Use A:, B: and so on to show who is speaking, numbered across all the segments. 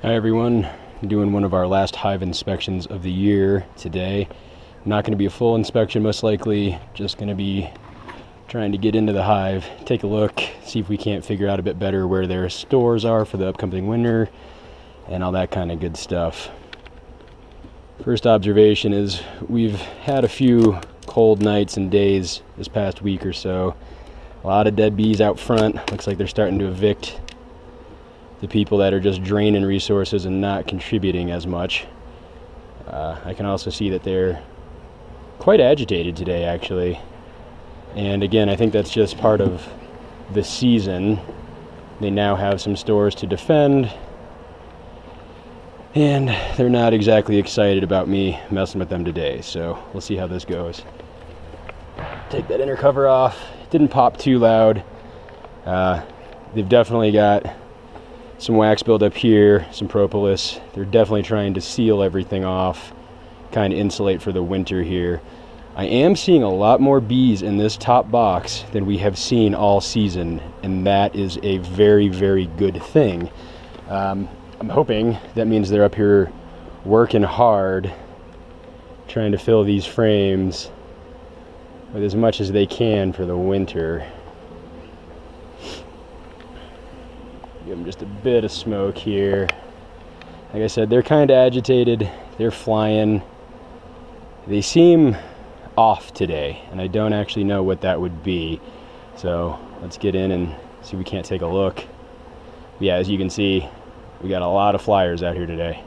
A: Hi everyone, doing one of our last hive inspections of the year today. Not going to be a full inspection most likely, just going to be trying to get into the hive, take a look, see if we can't figure out a bit better where their stores are for the upcoming winter and all that kind of good stuff. First observation is we've had a few cold nights and days this past week or so. A lot of dead bees out front. Looks like they're starting to evict the people that are just draining resources and not contributing as much. I can also see that they're quite agitated today, actually. And again, I think that's just part of the season. They now have some stores to defend, and they're not exactly excited about me messing with them today, so we'll see how this goes. Take that inner cover off. It didn't pop too loud. They've definitely got some wax buildup here, some propolis. They're definitely trying to seal everything off, kind of insulate for the winter here. I am seeing a lot more bees in this top box than we have seen all season, and that is a very, very good thing. I'm hoping that means they're up here working hard, trying to fill these frames with as much as they can for the winter. Give them just a bit of smoke here. Like I said, they're kind of agitated. They're flying. They seem off today, and I don't actually know what that would be. So let's get in and see if we can't take a look. Yeah, as you can see, we got a lot of flyers out here today.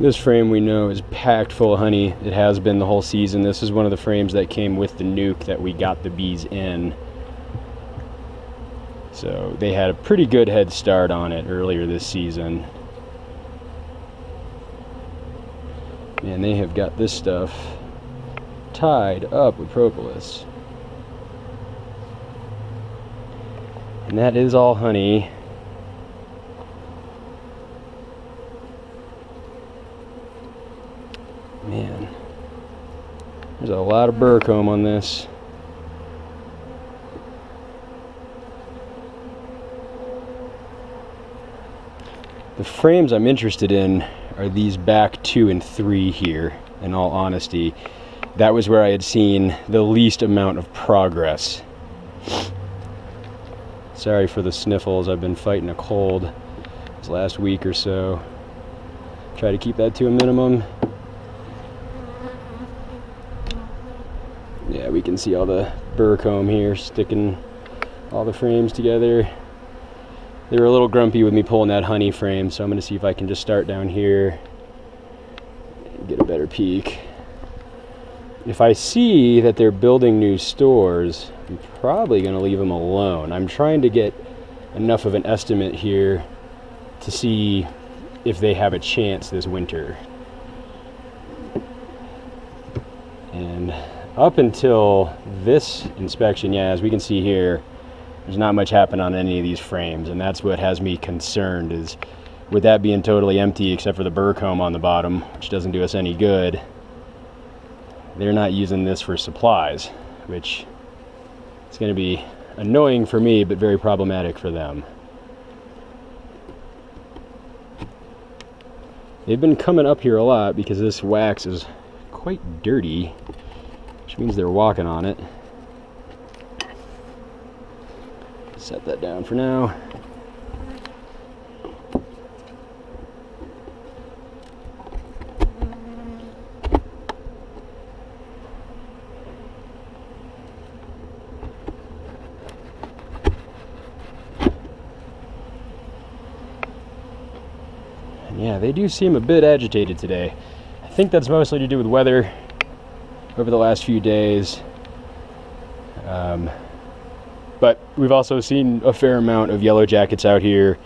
A: This frame we know is packed full of honey. It has been the whole season. This is one of the frames that came with the nuke that we got the bees in. So they had a pretty good head start on it earlier this season. And they have got this stuff tied up with propolis. And that is all honey. Man, there's a lot of burr comb on this. The frames I'm interested in are these back 2 and 3 here, in all honesty. That was where I had seen the least amount of progress. Sorry for the sniffles, I've been fighting a cold this last week or so. Try to keep that to a minimum. Yeah, we can see all the burr comb here sticking all the frames together. They were a little grumpy with me pulling that honey frame, so I'm going to see if I can just start down here and get a better peek. If I see that they're building new stores, I'm probably going to leave them alone. I'm trying to get enough of an estimate here to see if they have a chance this winter. And up until this inspection, yeah, as we can see here, there's not much happened on any of these frames, and that's what has me concerned, is with that being totally empty except for the burr comb on the bottom, which doesn't do us any good. They're not using this for supplies, which is going to be annoying for me but very problematic for them. They've been coming up here a lot because this wax is quite dirty, which means they're walking on it. Set that down for now. And yeah, they do seem a bit agitated today. I think that's mostly to do with weather over the last few days. But we've also seen a fair amount of yellow jackets out here,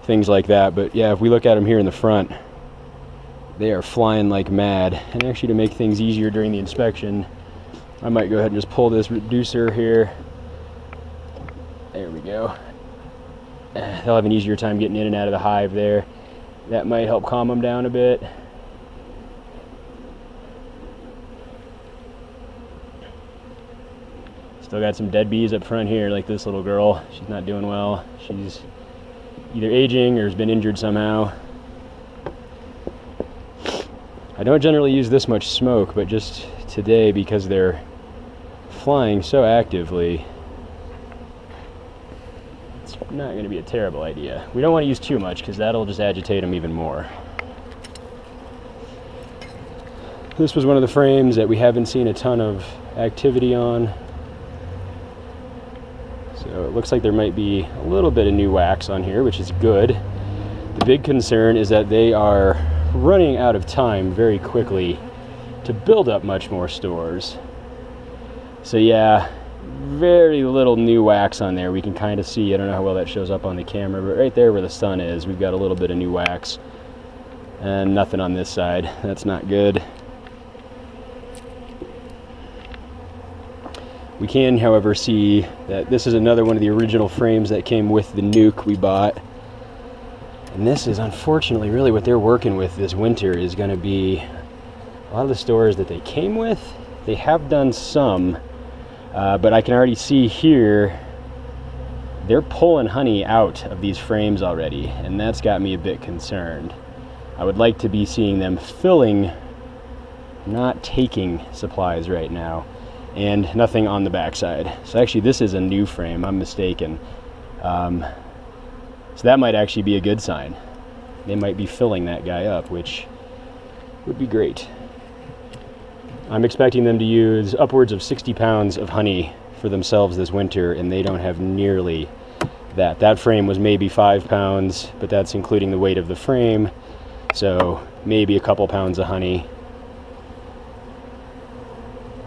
A: things like that. But yeah, if we look at them here in the front, they are flying like mad. And actually, to make things easier during the inspection, I might go ahead and just pull this reducer here. There we go. They'll have an easier time getting in and out of the hive there. That might help calm them down a bit. Still got some dead bees up front here, like this little girl. She's not doing well. She's either aging or has been injured somehow. I don't generally use this much smoke, but just today, because they're flying so actively, it's not going to be a terrible idea. We don't want to use too much because that'll just agitate them even more. This was one of the frames that we haven't seen a ton of activity on. So it looks like there might be a little bit of new wax on here, which is good. The big concern is that they are running out of time very quickly to build up much more stores. So yeah, very little new wax on there. We can kind of see, I don't know how well that shows up on the camera, but right there where the sun is, we've got a little bit of new wax. And nothing on this side. That's not good. We can, however, see that this is another one of the original frames that came with the nuke we bought. And this is unfortunately really what they're working with this winter, is going to be a lot of the stores that they came with. They have done some, but I can already see here they're pulling honey out of these frames already, and that's got me a bit concerned. I would like to be seeing them filling, not taking supplies right now. And nothing on the backside. So actually this is a new frame, I'm mistaken. So that might actually be a good sign. They might be filling that guy up, which would be great. I'm expecting them to use upwards of 60 pounds of honey for themselves this winter, and they don't have nearly that. That frame was maybe 5 pounds, but that's including the weight of the frame. So maybe a couple pounds of honey.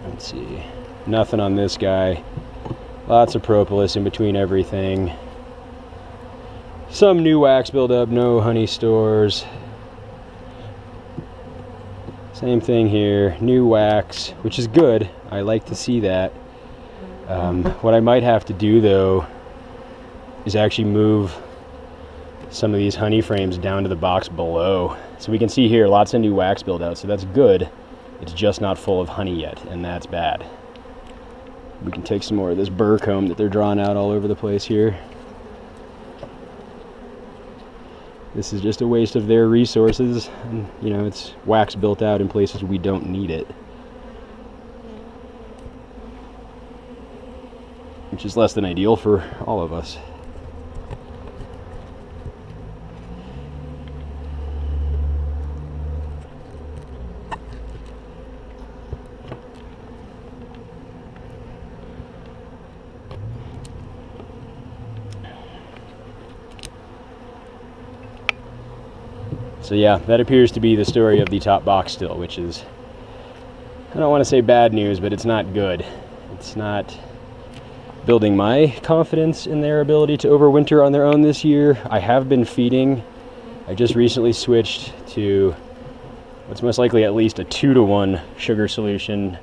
A: Let's see. Nothing on this guy. Lots of propolis in between everything. Some new wax buildup, no honey stores. Same thing here, new wax, which is good. I like to see that. What I might have to do though is actually move some of these honey frames down to the box below. So we can see here lots of new wax buildup, so that's good. It's just not full of honey yet, and that's bad. We can take some more of this burr comb that they're drawing out all over the place here. This is just a waste of their resources, and you know, it's wax built out in places we don't need it, which is less than ideal for all of us. So yeah, that appears to be the story of the top box still, which is, I don't want to say bad news, but it's not good. It's not building my confidence in their ability to overwinter on their own this year. I have been feeding. I just recently switched to what's most likely at least a 2-to-1 sugar solution.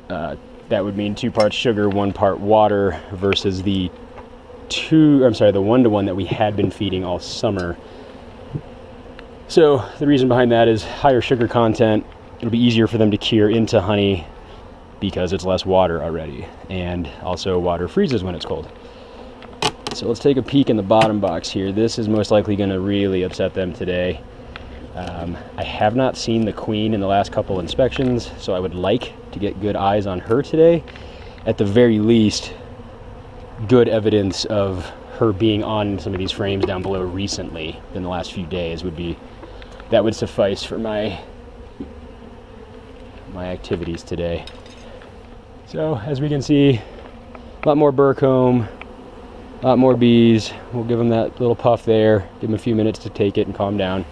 A: That would mean 2 parts sugar, 1 part water, versus the 1-to-1 that we had been feeding all summer. So the reason behind that is higher sugar content. It'll be easier for them to cure into honey because it's less water already, and also water freezes when it's cold. So let's take a peek in the bottom box here. This is most likely going to really upset them today. I have not seen the queen in the last couple inspections, so I would like to get good eyes on her today. At the very least, good evidence of her being on some of these frames down below recently in the last few days would suffice for my activities today. So as we can see, a lot more burr comb, a lot more bees. We'll give them that little puff there, give them a few minutes to take it and calm down.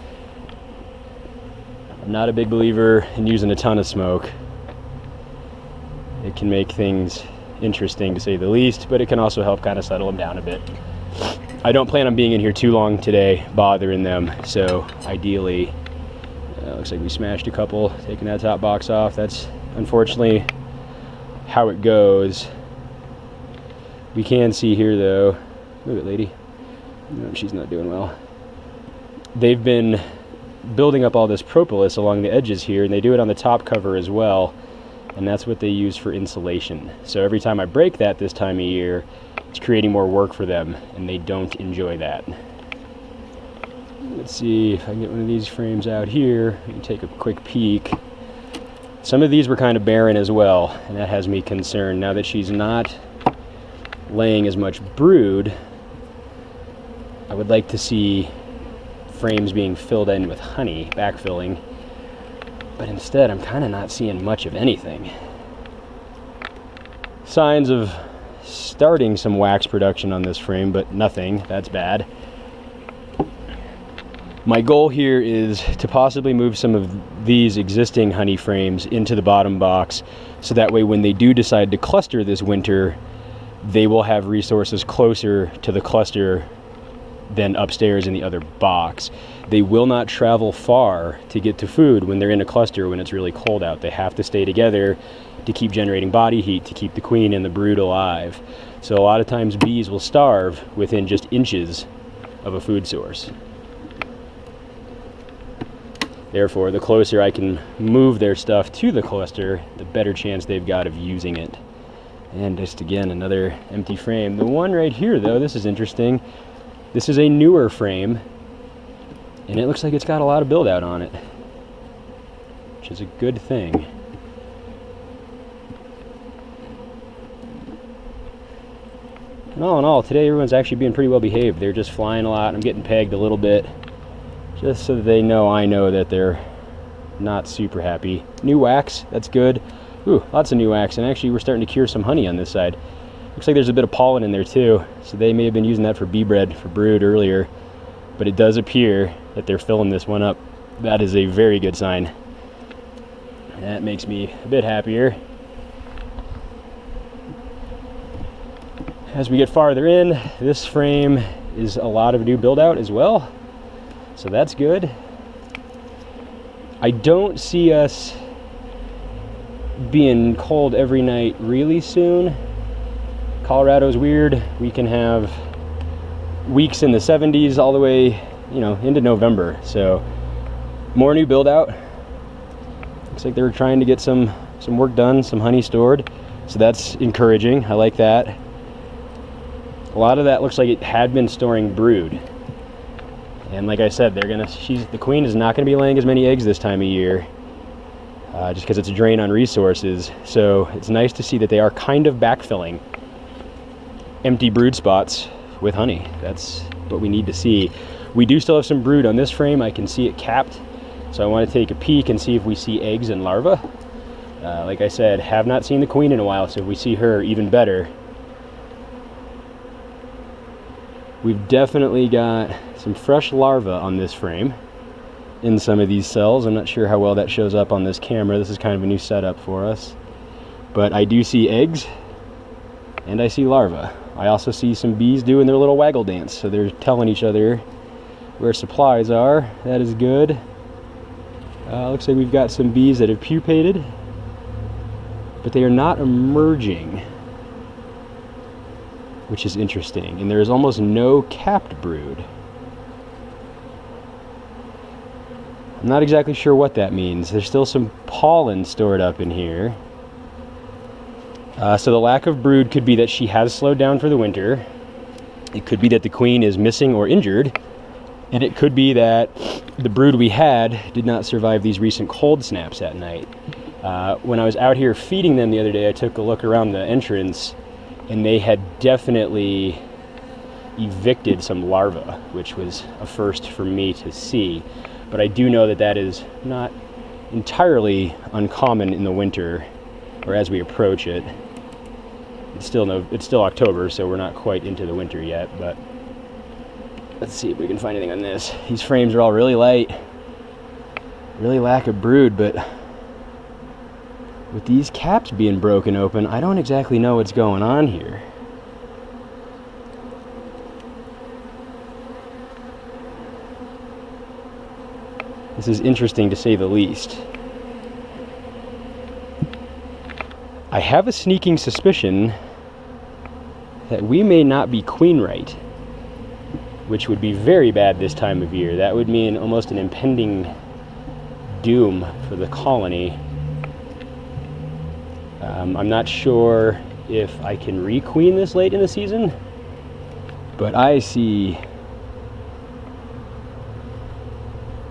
A: I'm not a big believer in using a ton of smoke. It can make things interesting to say the least, but it can also help kind of settle them down a bit. I don't plan on being in here too long today bothering them, so ideally, looks like we smashed a couple, taking that top box off. That's unfortunately how it goes. We can see here though, move it lady, no, she's not doing well. They've been building up all this propolis along the edges here, and they do it on the top cover as well, and that's what they use for insulation. So every time I break that this time of year, it's creating more work for them, and they don't enjoy that. Let's see if I can get one of these frames out here and take a quick peek. Some of these were kind of barren as well, and that has me concerned. Now that she's not laying as much brood, I would like to see frames being filled in with honey, backfilling, but instead I'm kind of not seeing much of anything. Signs of starting some wax production on this frame, but nothing. That's bad. My goal here is to possibly move some of these existing honey frames into the bottom box, so that way when they do decide to cluster this winter, they will have resources closer to the cluster than upstairs in the other box. They will not travel far to get to food when they're in a cluster when it's really cold out. They have to stay together to keep generating body heat, to keep the queen and the brood alive. So a lot of times bees will starve within just inches of a food source. Therefore, the closer I can move their stuff to the cluster, the better chance they've got of using it. And just again, another empty frame. The one right here though, this is interesting. This is a newer frame, and it looks like it's got a lot of build out on it, which is a good thing. And all in all, today everyone's actually being pretty well behaved. They're just flying a lot. I'm getting pegged a little bit, just so that they know I know that they're not super happy. New wax, that's good. Ooh, lots of new wax, and actually we're starting to cure some honey on this side. Looks like there's a bit of pollen in there too, so they may have been using that for bee bread, for brood earlier, but it does appear that they're filling this one up. That is a very good sign. That makes me a bit happier. As we get farther in, this frame is a lot of new build out as well, so that's good. I don't see us being cold every night really soon. Colorado's weird. We can have weeks in the 70s all the way, into November. So more new build out. Looks like they were trying to get some work done, some honey stored. So that's encouraging. I like that. A lot of that looks like it had been storing brood. And like I said, the queen is not gonna be laying as many eggs this time of year, just because it's a drain on resources. So it's nice to see that they are kind of backfilling empty brood spots with honey. That's what we need to see. We do still have some brood on this frame. I can see it capped, so I want to take a peek and see if we see eggs and larvae. Like I said, have not seen the queen in a while, so if we see her, even better. We've definitely got some fresh larvae on this frame in some of these cells. I'm not sure how well that shows up on this camera. This is kind of a new setup for us, but I do see eggs and I see larvae. I also see some bees doing their little waggle dance, so they're telling each other where supplies are. That is good. Looks like we've got some bees that have pupated, but they are not emerging, which is interesting. And there is almost no capped brood. I'm not exactly sure what that means. There's still some pollen stored up in here. So the lack of brood could be that she has slowed down for the winter. It could be that the queen is missing or injured. And it could be that the brood we had did not survive these recent cold snaps at night. When I was out here feeding them the other day, I took a look around the entrance, and they had definitely evicted some larvae, which was a first for me to see. But I do know that that is not entirely uncommon in the winter, or as we approach it. It's still October, so we're not quite into the winter yet, but let's see if we can find anything on this. These frames are all really light, really lack of brood, but with these caps being broken open, I don't exactly know what's going on here. This is interesting to say the least. I have a sneaking suspicion that we may not be queen right, which would be very bad this time of year. That would mean almost an impending doom for the colony. I'm not sure if I can re-queen this late in the season, but I see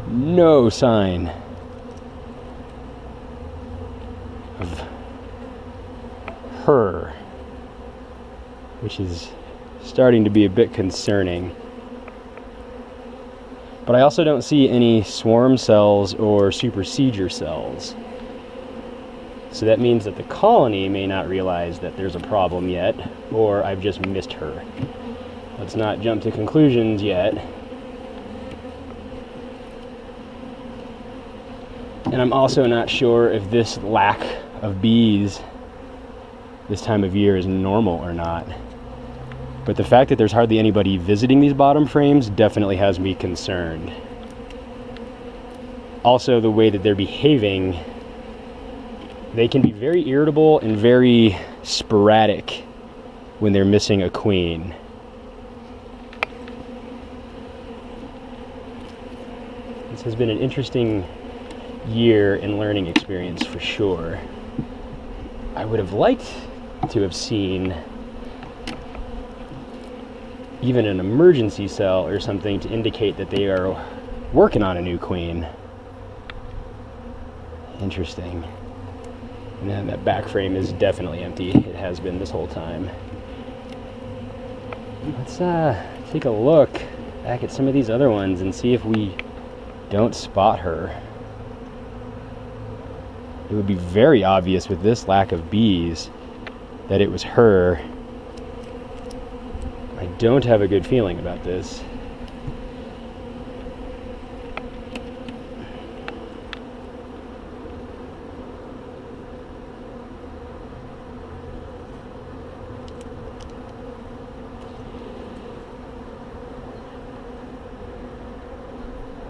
A: no sign of her, which is starting to be a bit concerning. But I also don't see any swarm cells or supersedure cells. So that means that the colony may not realize that there's a problem yet, or I've just missed her. Let's not jump to conclusions yet. And I'm also not sure if this lack of bees this time of year is normal or not. But the fact that there's hardly anybody visiting these bottom frames definitely has me concerned. Also, the way that they're behaving, they can be very irritable and very sporadic when they're missing a queen. This has been an interesting year and learning experience for sure. I would have liked to have seen even an emergency cell or something to indicate that they are working on a new queen. Interesting. And then that back frame is definitely empty. It has been this whole time. Let's take a look back at some of these other ones and see if we don't spot her. It would be very obvious with this lack of bees that it was her. I don't have a good feeling about this.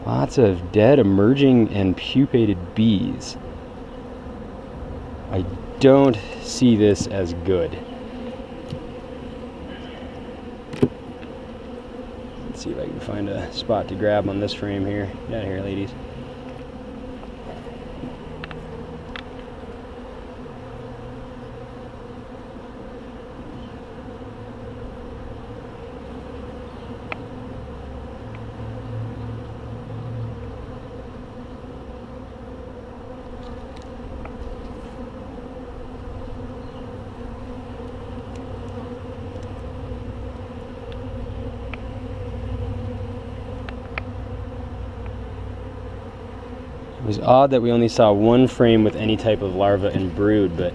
A: Lots of dead, emerging, and pupated bees. I don't see this as good. Let's see if I can find a spot to grab on this frame here. Get out of here, ladies. It was odd that we only saw one frame with any type of larva and brood, but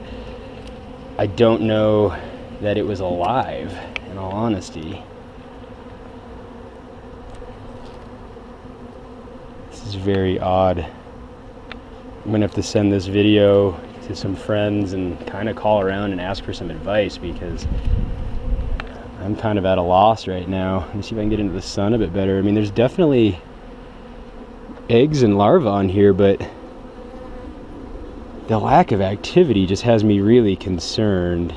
A: I don't know that it was alive, in all honesty. This is very odd. I'm gonna have to send this video to some friends and kind of call around and ask for some advice, because I'm kind of at a loss right now. Let me see if I can get into the sun a bit better. I mean, there's definitely eggs and larvae on here, but the lack of activity just has me really concerned.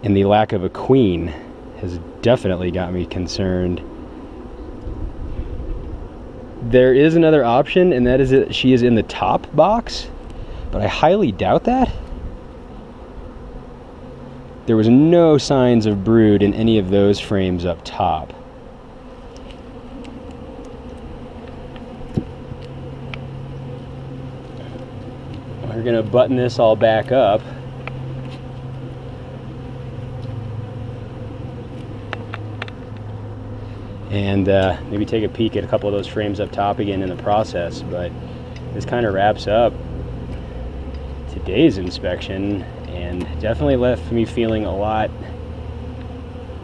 A: And the lack of a queen has definitely got me concerned. There is another option, and that is that she is in the top box, but I highly doubt that. There was no signs of brood in any of those frames up top. We're gonna button this all back up. And maybe take a peek at a couple of those frames up top again in the process. But this kind of wraps up today's inspection, and definitely left me feeling a lot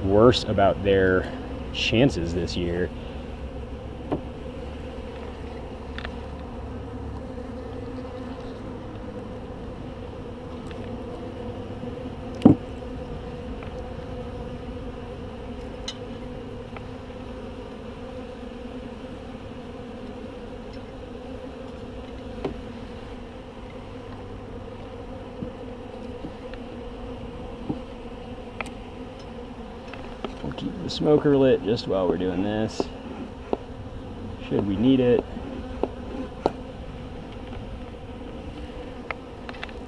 A: worse about their chances this year. We'll keep the smoker lit just while we're doing this, should we need it.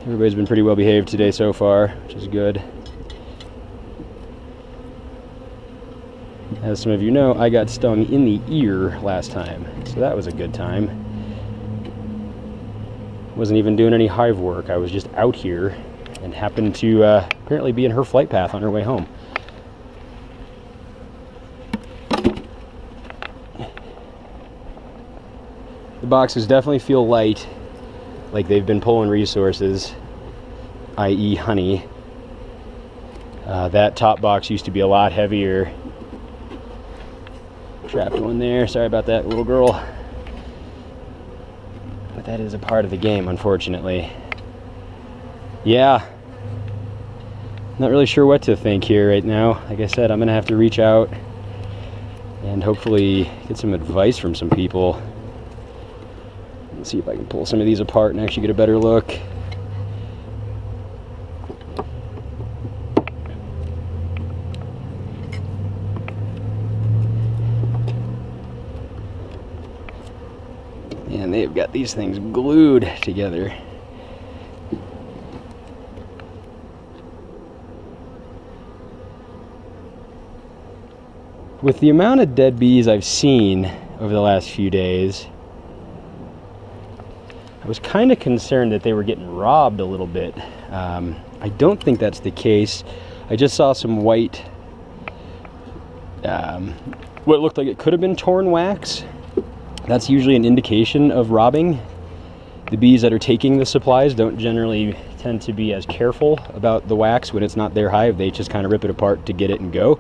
A: Everybody's been pretty well behaved today so far, which is good. As some of you know, I got stung in the ear last time, so that was a good time. Wasn't even doing any hive work. I was just out here and happened to apparently be in her flight path on her way home. The boxes definitely feel light, like they've been pulling resources, i.e. honey. That top box used to be a lot heavier. Trapped one there, sorry about that, little girl. But that is a part of the game, unfortunately. Yeah, not really sure what to think here right now. Like I said, I'm gonna have to reach out and hopefully get some advice from some people. Let's see if I can pull some of these apart and actually get a better look. And they've got these things glued together. With the amount of dead bees I've seen over the last few days, I was kind of concerned that they were getting robbed a little bit. I don't think that's the case. I just saw some white, what looked like it could have been torn wax. That's usually an indication of robbing. The bees that are taking the supplies don't generally tend to be as careful about the wax when it's not their hive. They just kind of rip it apart to get it and go.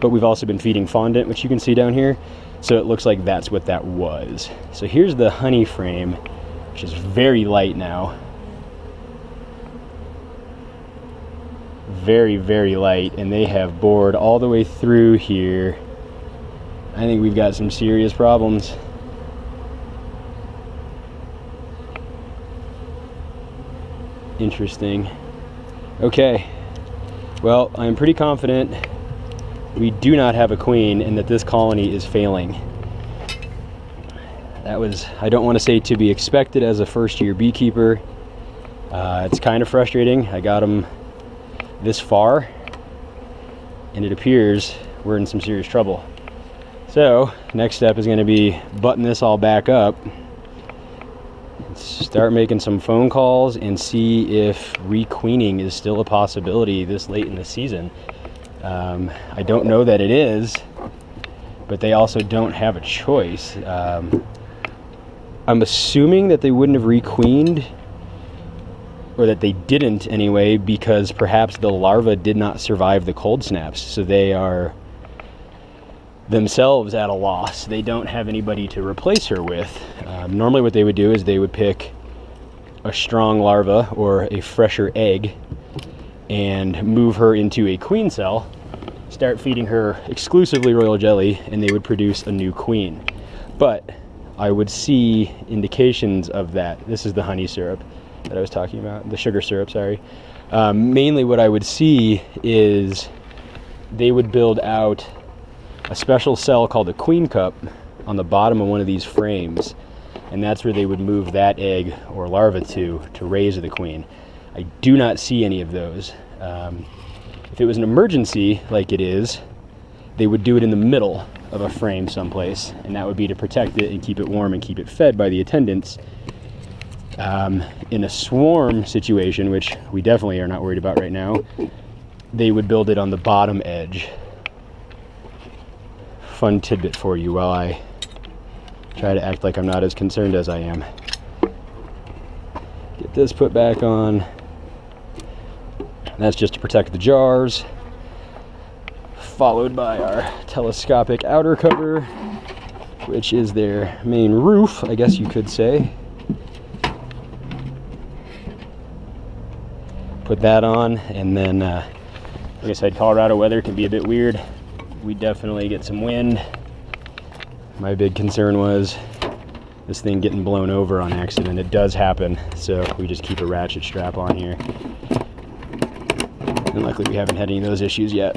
A: But we've also been feeding fondant, which you can see down here. So it looks like that's what that was. So here's the honey frame, which is very light now. Very, very light. And they have bored all the way through here. I think we've got some serious problems. Interesting. Okay, well, I'm pretty confident we do not have a queen and that this colony is failing. That was, I don't want to say to be expected as a first-year beekeeper. It's kind of frustrating. I got them this far and it appears we're in some serious trouble. So next step is going to be button this all back up, start making some phone calls and see if requeening is still a possibility this late in the season. I don't know that it is, but they also don't have a choice. I'm assuming that they wouldn't have requeened, or that they didn't anyway, because perhaps the larva did not survive the cold snaps, so they are themselves at a loss. They don't have anybody to replace her with. Normally what they would do is they would pick a strong larva or a fresher egg and move her into a queen cell, start feeding her exclusively royal jelly, and they would produce a new queen. But I would see indications of that. This is the honey syrup that I was talking about, the sugar syrup, sorry. Mainly what I would see is they would build out a special cell called a queen cup on the bottom of one of these frames, and that's where they would move that egg or larva to raise the queen. I do not see any of those. If it was an emergency like it is, they would do it in the middle of a frame someplace, and that would be to protect it and keep it warm and keep it fed by the attendants. In a swarm situation, which we definitely are not worried about right now, they would build it on the bottom edge. Fun tidbit for you while I try to act like I'm not as concerned as I am. Get this put back on. That's just to protect the jars, followed by our telescopic outer cover, which is their main roof, I guess you could say. Put that on, and then like I said, Colorado weather can be a bit weird. We definitely get some wind. My big concern was this thing getting blown over on accident. It does happen, so we just keep a ratchet strap on here. And luckily we haven't had any of those issues yet.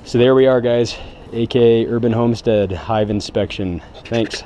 A: So there we are, guys, aka Urban Homestead Hive Inspection. Thanks.